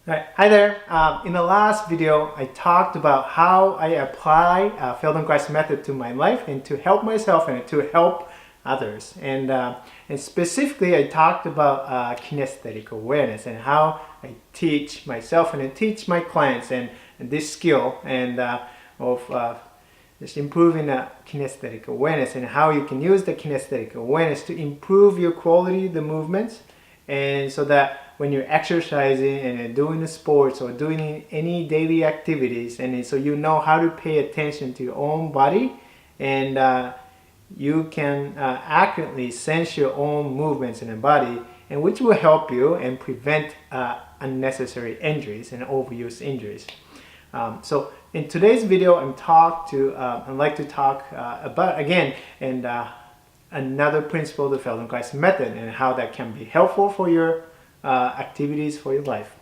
Right. Hi there. In the last video, I talked about how I apply Feldenkrais method to my life and to help myself and to help others. And specifically, I talked about kinesthetic awareness and how I teach myself and I teach my clients and this skill of just improving kinesthetic awareness and how you can use the kinesthetic awareness to improve your quality of the movements, and so that when you're exercising and doing the sports or doing any daily activities, and so you know how to pay attention to your own body, and you can accurately sense your own movements in the body, and which will help you and prevent unnecessary injuries and overuse injuries. So in today's video, I'd like to talk about again another principle, the Feldenkrais method, and how that can be helpful for your activities for your life.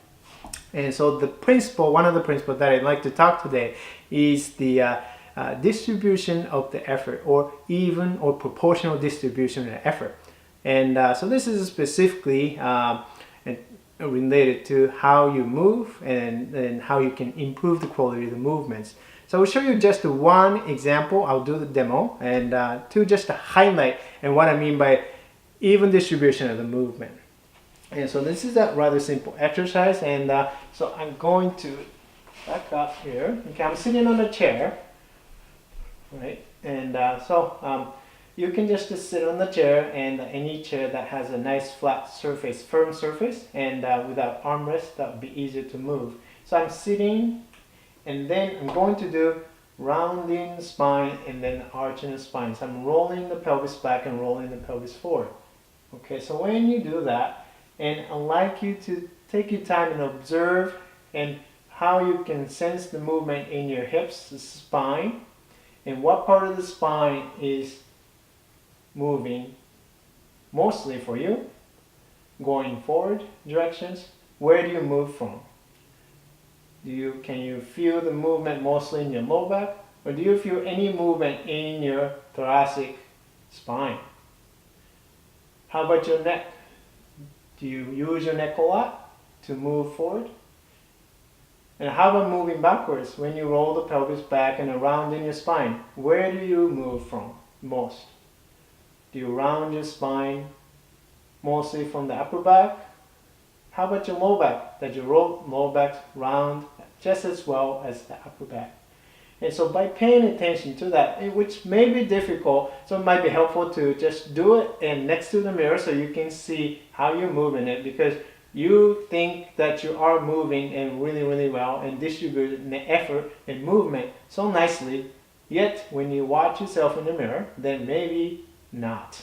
And so one of the principles that I'd like to talk today is the distribution of the effort, or even or proportional distribution of effort. And so this is specifically related to how you move and how you can improve the quality of the movements. So I'll show you just one example. I'll do the demo and to just highlight and what I mean by even distribution of the movement. And so this is a rather simple exercise, and so I'm going to back up here. Okay, I'm sitting on a chair, right? And you can just sit on the chair, and any chair that has a nice flat surface, firm surface, and without armrest, that would be easier to move. So I'm sitting, and then I'm going to do rounding the spine and then arching the spine. So I'm rolling the pelvis back and rolling the pelvis forward. Okay, so when you do that, and I'd like you to take your time and observe and how you can sense the movement in your hips, the spine, and what part of the spine is moving mostly for you, going forward directions. Where do you move from? Can you feel the movement mostly in your low back, or do you feel any movement in your thoracic spine? How about your neck? Do you use your neck a lot to move forward? And how about moving backwards? When you roll the pelvis back and around in your spine, where do you move from most? Do you round your spine mostly from the upper back? How about your low back? Does your low back round just as well as the upper back? And so by paying attention to that, which may be difficult, so it might be helpful to just do it and next to the mirror so you can see how you're moving it, because you think that you are moving and really well and distributing the effort and movement so nicely, yet when you watch yourself in the mirror, then maybe not.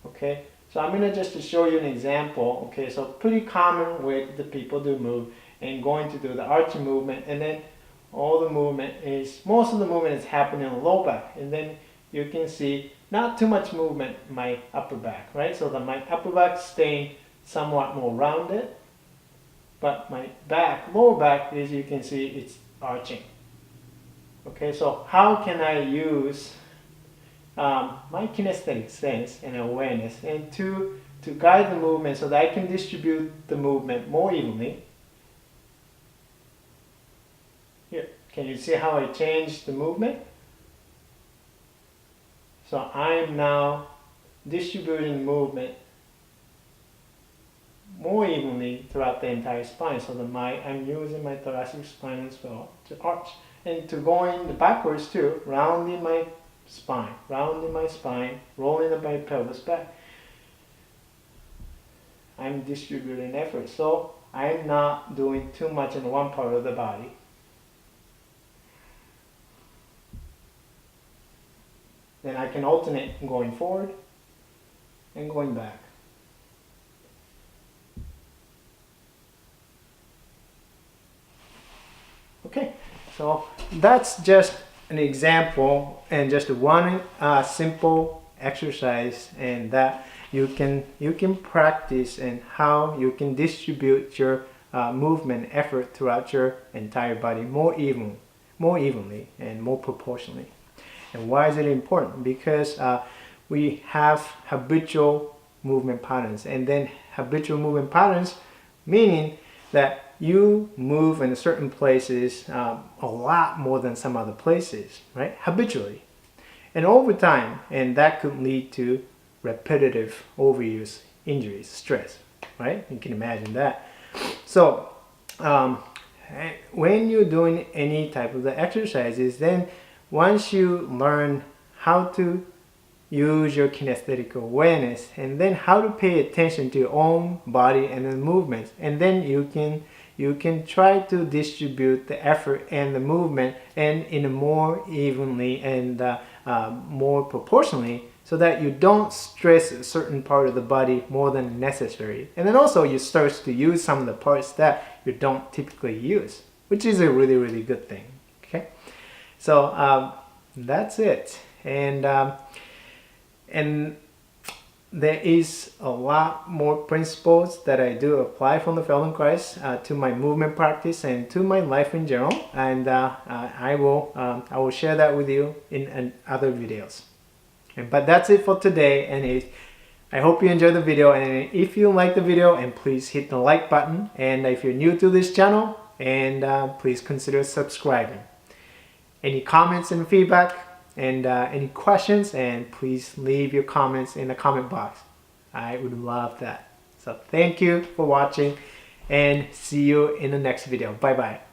Okay, so I'm going to just to show you an example. Okay, so pretty common way the people do move, and going to do the arching movement, and then most of the movement is happening in the low back, and then you can see not too much movement in my upper back, right? So my upper back staying somewhat more rounded, but my lower back, as you can see, it's arching. Okay, so how can I use my kinesthetic sense and awareness and to guide the movement so that I can distribute the movement more evenly? Here, can you see how I changed the movement? So I'm now distributing movement more evenly throughout the entire spine, so that I'm using my thoracic spine as well to arch, and to going backwards too, rounding my spine, rolling my pelvis back. I'm distributing effort, so I'm not doing too much in one part of the body. Then I can alternate going forward and going back. Okay, so that's just an example and just one simple exercise, and that you can practice and how you can distribute your movement effort throughout your entire body more evenly and more proportionally. And why is it important? Because we have habitual movement patterns, and then habitual movement patterns meaning that you move in certain places a lot more than some other places, right? Habitually. And over time, and that could lead to repetitive overuse, injuries, stress, right? You can imagine that. So when you're doing any type of the exercises, then once you learn how to use your kinesthetic awareness and then how to pay attention to your own body and the movements, and then you can try to distribute the effort and the movement and in a more evenly and more proportionally, so that you don't stress a certain part of the body more than necessary. And then also you start to use some of the parts that you don't typically use, which is a really, really good thing. Okay, so that's it. And there is a lot more principles that I do apply from the Feldenkrais to my movement practice and to my life in general, and I will share that with you in other videos. But that's it for today, and I hope you enjoyed the video, and if you like the video, and please hit the like button, and if you're new to this channel, and please consider subscribing. Any comments and feedback and any questions, and please leave your comments in the comment box. I would love that. So thank you for watching, and see you in the next video. Bye bye.